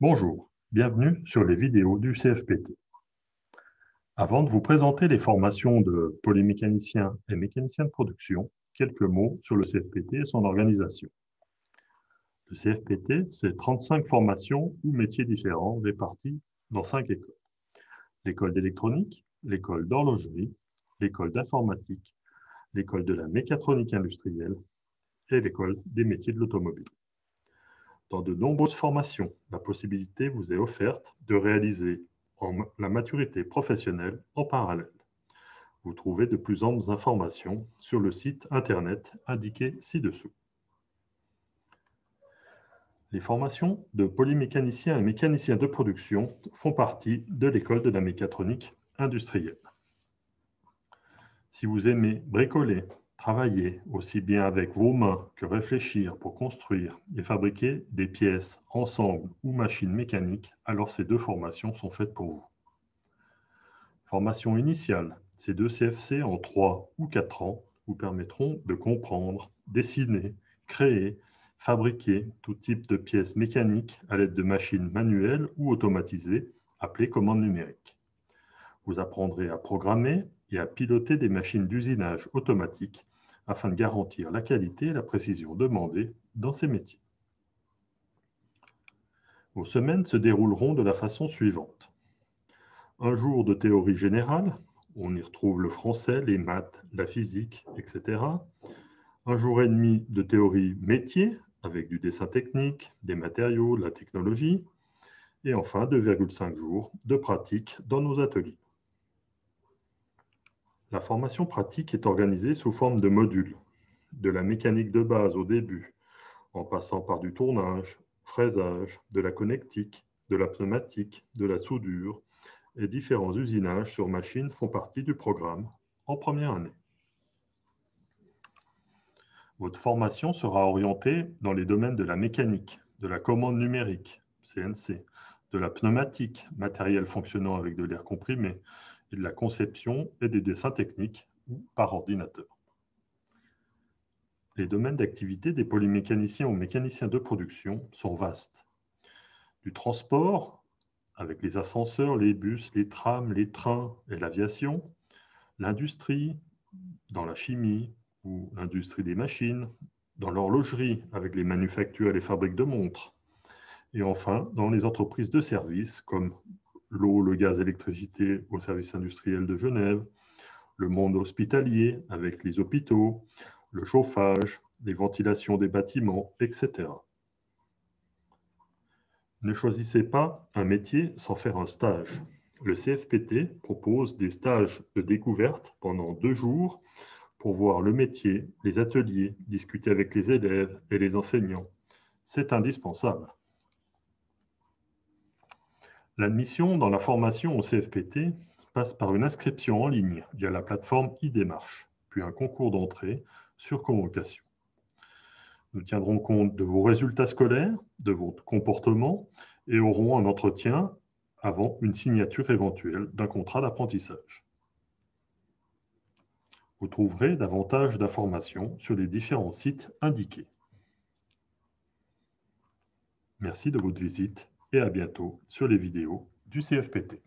Bonjour, bienvenue sur les vidéos du CFPT. Avant de vous présenter les formations de polymécaniciens et mécaniciens de production, quelques mots sur le CFPT et son organisation. Le CFPT, c'est 35 formations ou métiers différents répartis dans 5 écoles. L'école d'électronique, l'école d'horlogerie, l'école d'informatique, l'école de la mécatronique industrielle et l'école des métiers de l'automobile. Dans de nombreuses formations, la possibilité vous est offerte de réaliser la maturité professionnelle en parallèle. Vous trouvez de plus amples informations sur le site internet indiqué ci-dessous. Les formations de polymécaniciens et mécaniciens de production font partie de l'école de la mécatronique industrielle. Si vous aimez bricoler, travailler aussi bien avec vos mains que réfléchir pour construire et fabriquer des pièces, ensembles ou machines mécaniques, alors ces deux formations sont faites pour vous. Formation initiale, ces deux CFC en 3 ou 4 ans vous permettront de comprendre, dessiner, créer, fabriquer tout type de pièces mécaniques à l'aide de machines manuelles ou automatisées, appelées commandes numériques. Vous apprendrez à programmer et à piloter des machines d'usinage automatique afin de garantir la qualité et la précision demandées dans ces métiers. Vos semaines se dérouleront de la façon suivante. Un jour de théorie générale, on y retrouve le français, les maths, la physique, etc. Un jour et demi de théorie métier, avec du dessin technique, des matériaux, de la technologie. Et enfin, 2,5 jours de pratique dans nos ateliers. La formation pratique est organisée sous forme de modules, de la mécanique de base au début, en passant par du tournage, fraisage, de la connectique, de la pneumatique, de la soudure, et différents usinages sur machines font partie du programme en première année. Votre formation sera orientée dans les domaines de la mécanique, de la commande numérique, CNC, de la pneumatique, matériel fonctionnant avec de l'air comprimé, et de la conception et des dessins techniques ou par ordinateur. Les domaines d'activité des polymécaniciens ou mécaniciens de production sont vastes. Du transport, avec les ascenseurs, les bus, les trams, les trains et l'aviation, l'industrie, dans la chimie ou l'industrie des machines, dans l'horlogerie, avec les manufactures et les fabriques de montres, et enfin dans les entreprises de services comme l'eau, le gaz, l'électricité au service industriel de Genève, le monde hospitalier avec les hôpitaux, le chauffage, les ventilations des bâtiments, etc. Ne choisissez pas un métier sans faire un stage. Le CFPT propose des stages de découverte pendant 2 jours pour voir le métier, les ateliers, discuter avec les élèves et les enseignants. C'est indispensable. L'admission dans la formation au CFPT passe par une inscription en ligne via la plateforme e-démarche, puis un concours d'entrée sur convocation. Nous tiendrons compte de vos résultats scolaires, de votre comportement et aurons un entretien avant une signature éventuelle d'un contrat d'apprentissage. Vous trouverez davantage d'informations sur les différents sites indiqués. Merci de votre visite et à bientôt sur les vidéos du CFPT.